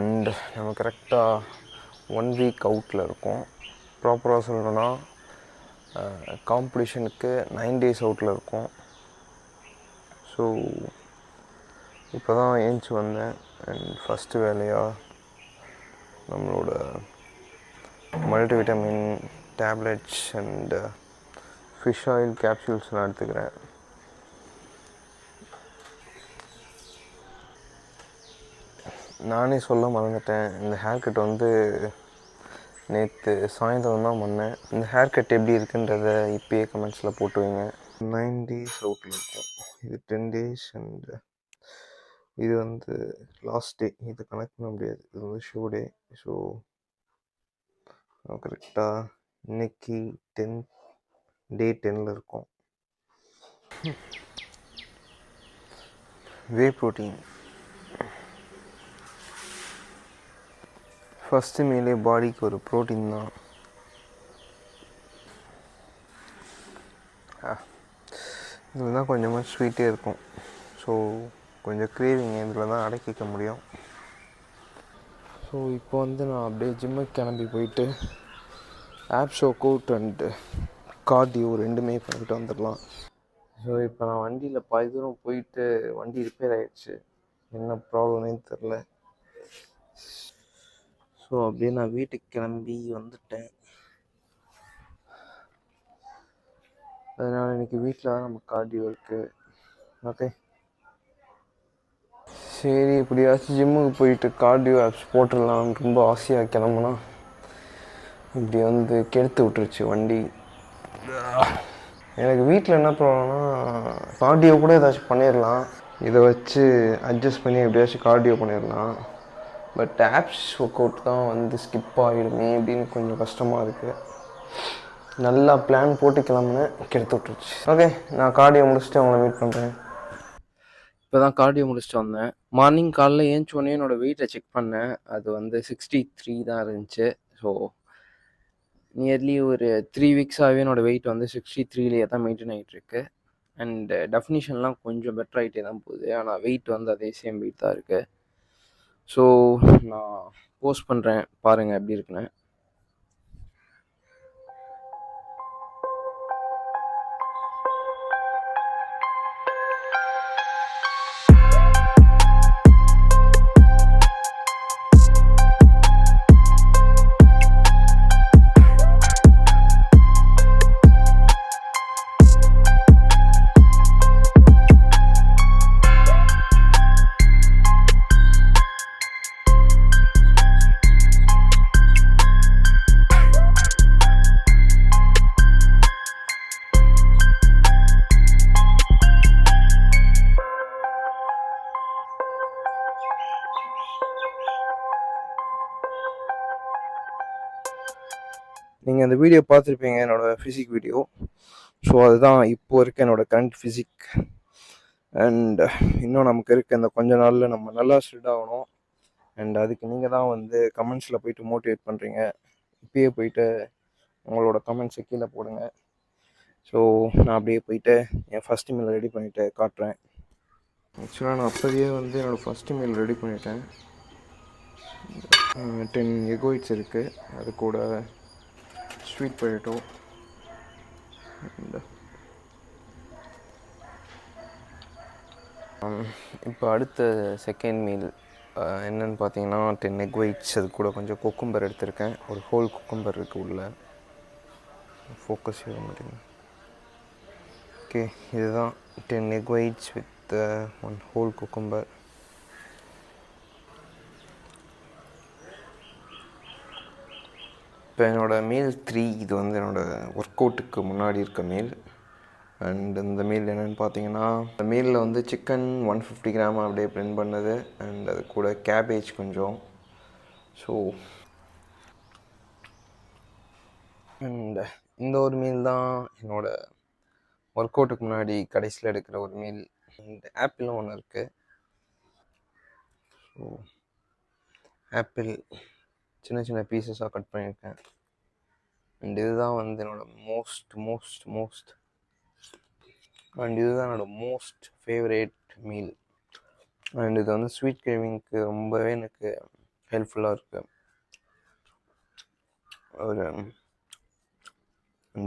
And நம்ம கரெக்டாக 1 week அவுட்டில் இருக்கோம். ப்ராப்பராக சொல்லணுன்னா காம்படிஷனுக்கு 9 days அவுட்டில் இருக்கோம். ஸோ இப்போ தான் ஏஞ்சி வந்தேன். அண்ட் ஃபஸ்ட்டு வேலையாக நம்மளோட multivitamin tablets and fish oil கேப்சூல்ஸ்லாம் எடுத்துக்கிறேன். நானே சொல்ல மறந்துட்டேன், இந்த ஹேர் கட் வந்து நேற்று சாயந்தரம் தான் பண்ணேன். இந்த ஹேர் கட் எப்படி இருக்குன்றதை இப்போயே கமெண்ட்ஸில் போட்டு வைங்க. 9 days அவுட்டில் இருக்கும். இது 10 days அண்ட் இது வந்து லாஸ்ட் டே. இது கனெக்ட் பண்ண முடியாது, இது வந்து ஷோ டே. ஸோ கரெக்டாக இன்னைக்கு day 10 இருக்கும். வே ப்ரோட்டீன் ஃபஸ்ட்டு மீலே பாடிக்கு ஒரு ப்ரோட்டீன் தான். இதில் தான் கொஞ்சமாக ஸ்வீட்டே இருக்கும். ஸோ கொஞ்சம் க்ரேவிங் இதில் தான் அடக்கிக்க முடியும். ஸோ இப்போ வந்து நான் அப்படியே ஜிம்முக்கு கிளம்பி போயிட்டு apps work out and cardio ரெண்டுமே பண்ணிட்டு வந்துடலாம். ஸோ இப்போ நான் வண்டியில் பாதி தூரம் போயிட்டு வண்டி ரிப்பேர் ஆகிடுச்சு. என்ன ப்ராப்ளம்னே தெரில. ஸோ அப்படியே நான் வீட்டுக்கு கிளம்பி வந்துட்டேன். அதனால் இன்றைக்கி வீட்டில் தான் நம்ம கார்டியோ இருக்குது. ஓகே, சரி இப்படியாச்சும் ஜிம்முக்கு போயிட்டு கார்டியோ ஆப்ஸ் போட்டுடலான்னு ரொம்ப ஆசையாக கிளம்புனா இப்படி வந்து கெடுத்து விட்டுருச்சு வண்டி. எனக்கு வீட்டில் என்ன ப்ராப்ளம்னா, கார்டியோ கூட ஏதாச்சும் பண்ணிடலாம், இதை வச்சு அட்ஜஸ்ட் பண்ணி எப்படியாச்சும் கார்டியோ பண்ணிடலாம். பட் ஆப்ஸ் ஒர்க் அவுட் தான் வந்து ஸ்கிப் ஆகிடுமே அப்படின்னு கொஞ்சம் கஷ்டமாக இருக்குது. நல்லா பிளான் போட்டு கிளம்புனேன், கெடுத்து விட்டுருச்சு. ஓகே, நான் கார்டியோ முடிச்சுட்டு அவங்கள மீட் பண்ணுறேன். இப்போ தான் கார்டியோ முடிச்சுட்டு வந்தேன். மார்னிங் காலைல ஏஞ்சோடனே என்னோடய வெயிட்டை செக் பண்ணேன். அது வந்து 63 தான் இருந்துச்சு. ஸோ நியர்லி ஒரு 3 வீக்ஸாகவே என்னோடய வெயிட் வந்து 63லேயே தான் மெயின்டைன் ஆகிட்டுருக்கு. அண்ட் டெஃபினிஷன்லாம் கொஞ்சம் பெட்டர் ஆகிட்டே தான் போகுது. ஆனால் வெயிட் வந்து அதே சேம் வெயிட் தான் இருக்குது. ஸோ நான் போஸ்ட் பண்ணுறேன், பாருங்கள் எப்படி இருக்குன்னு. நீங்கள் அந்த வீடியோ பார்த்துருப்பீங்க, என்னோடய ஃபிசிக் வீடியோ. ஸோ அதுதான் இப்போது இருக்க என்னோடய கரண்ட் ஃபிசிக். அண்ட் இன்னும் நமக்கு இருக்க இந்த கொஞ்ச நாளில் நம்ம நல்லா ஸ்ட்ரிட் ஆகணும். அண்ட் அதுக்கு நீங்கள் தான் வந்து கமெண்ட்ஸில் போய்ட்டு மோட்டிவேட் பண்ணுறீங்க. இப்பயே போயிட்டு உங்களோட கமெண்ட்ஸை கீழே போடுங்க. ஸோ நான் அப்படியே போயிட்டு என் ஃபஸ்ட் மீல் ரெடி பண்ணிவிட்டு காட்டுறேன். ஆக்சுவலாக நான் அப்போதையே வந்து என்னோடய ஃபஸ்ட் மீல் ரெடி பண்ணிட்டேன். 10 எக் ஒயிட்ஸ் இருக்குது, அது கூட ஸ்வீட் பொட்டேட்டோ அண்ட் இப்போ அடுத்த செகண்ட் மீல் என்னென்னு பார்த்தீங்கன்னா 10 எக் ஒயிட்ஸ், அது கூட கொஞ்சம் குக்கும்பர் எடுத்திருக்கேன். ஒரு ஹோல் குக்கும்பர் இருக்குது உள்ள. ஃபோக்கஸ் செய்ய மாட்டேங்குது. ஓகே, இதுதான் 10 egg whites with 1 whole cucumber. இப்போ என்னோடய மீல் 3, இது வந்து என்னோடய ஒர்க் அவுட்டுக்கு முன்னாடி இருக்க மீல். அண்ட் இந்த மீல் என்னென்னு பார்த்தீங்கன்னா, இந்த மீலில் வந்து சிக்கன் 150 கிராம் அப்படியே பிளெண்ட் பண்ணது, அண்ட் அது கூட கேபேஜ் கொஞ்சம். ஸோ அண்ட் இந்த ஒரு மீல் தான் என்னோடய ஒர்க் அவுட்டுக்கு முன்னாடி கடைசியில் எடுக்கிற ஒரு மீல். அண்ட் ஆப்பிளும் ஒன்று இருக்குது. ஸோ ஆப்பிள் சின்ன சின்ன பீசஸாக கட் பண்ணியிருக்கேன். அண்ட் இதுதான் வந்து என்னோடய மோஸ்ட் அண்ட் இதுதான் என்னோடய ஃபேவரேட் மீல். அண்ட் இது வந்து ஸ்வீட் கிரேவிங்க்கு ரொம்பவே எனக்கு ஹெல்ப்ஃபுல்லாக இருக்குது. ஒரு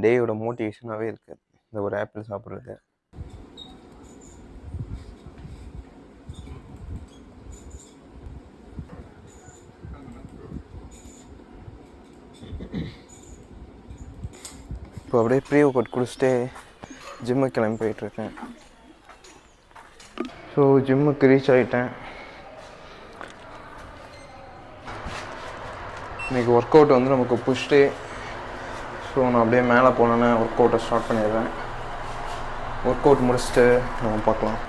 டேயோட மோட்டிவேஷனாகவே இருக்குது இந்த ஒரு ஆப்பிள் சாப்பிட்றது. இப்போ அப்படியே ப்ரீ ஒர்க் அவுட் குடிச்சிட்டு ஜிம்முக்கு கிளம்பி போயிட்டுருக்கேன். ஸோ ஜிம்முக்கு ரீச் ஆகிட்டேன். இன்றைக்கி ஒர்க் அவுட் வந்து நமக்கு புஷ் டே. ஸோ நான் அப்படியே மேலே போனேன்னு ஒர்க் அவுட்டை ஸ்டார்ட் பண்ணிடுறேன். ஒர்க் அவுட் முடிச்சுட்டு நம்ம பார்க்கலாம்.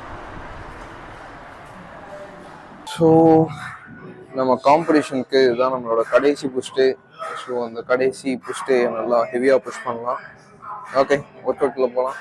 ஸோ நம்ம காம்படிஷனுக்கு இதுதான் நம்மளோட கடைசி புஷ்டு. ஸோ அந்த கடைசி புஷ்டு நல்லா ஹெவியாக புஷ் பண்ணலாம். ஓகே, ஒர்க் அவுட்குள்ளே போகலாம்.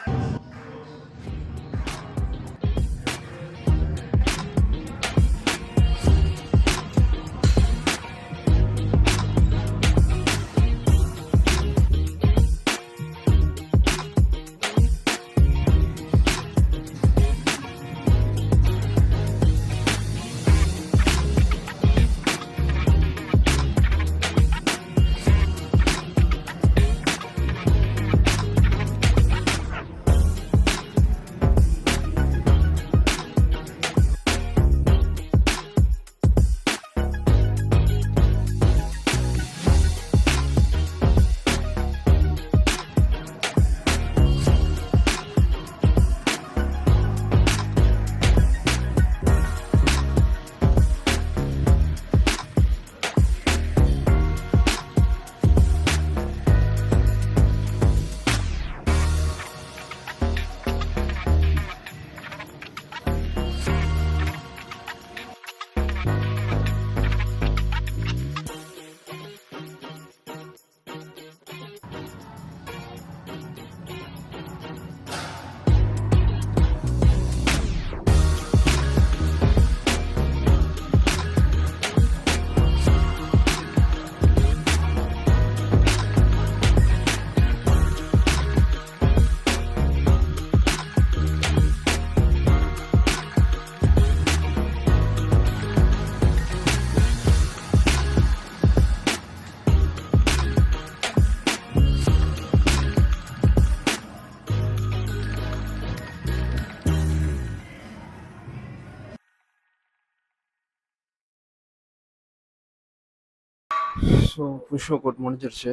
ஸோ புஷ் ஒர்க் அவுட் முடிஞ்சிருச்சு.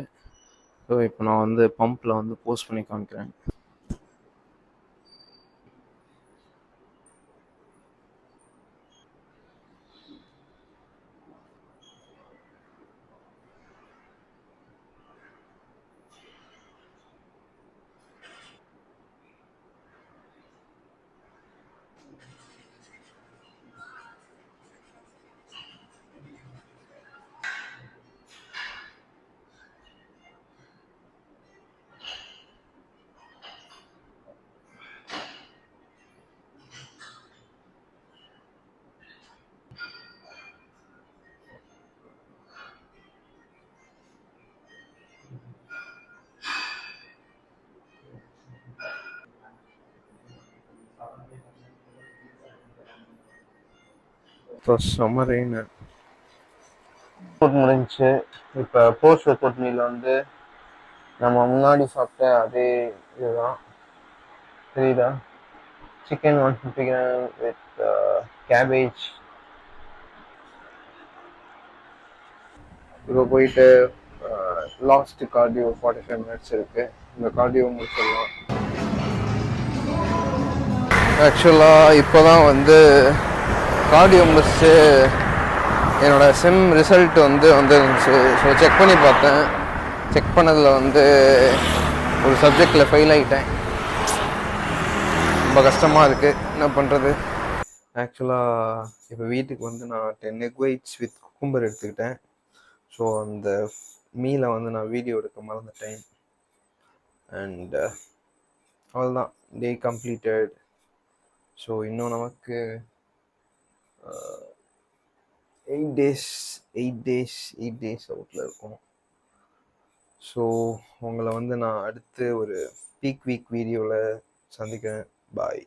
ஸோ இப்போ நான் வந்து பம்பில் வந்து போஸ்ட் பண்ணி காமிக்கிறேன். இப்போ சம்மர் ரெயின் முடிஞ்சிச்சு. இப்போ போஸ்ட் ஒர்க் அவுட் மீல் வந்து நம்ம முன்னாடி சாப்பிட்ட அதே இதுதான். தெரியுதா? Chicken 150 gram with cabbage. இப்போ போயிட்டு லாஸ்ட் கார்டியோ 45 மினிட்ஸ் இருக்கு. இந்த கார்டியோ முடிச்சிடலாம். ஆக்சுவலாக இப்போ தான் வந்து கார்டியோ முடிச்சு என்னோடய செம் ரிசல்ட் வந்து வந்துருந்துச்சு. ஸோ செக் பண்ணி பார்த்தேன். செக் பண்ணதில் வந்து ஒரு சப்ஜெக்டில் ஃபெயில் ஆகிட்டேன். ரொம்ப கஷ்டமாக இருக்குது. என்ன பண்ணுறது? ஆக்சுவலாக இப்போ வீட்டுக்கு வந்து நான் 10 எக் ஒயிட்ஸ் வித் குக்கும்பர் எடுத்துக்கிட்டேன். ஸோ அந்த மீலை வந்து நான் வீடியோ எடுக்க மறந்துட்டேன். அண்ட் அவ்வளோதான், டே கம்ப்ளீட்டட். ஸோ இன்னும் நமக்கு 8 டேஸ் அவுட்டில் இருக்கும். ஸோ உங்களை வந்து நான் அடுத்து ஒரு பீக் வீக் வீடியோவில் சந்திக்கிறேன். பாய்.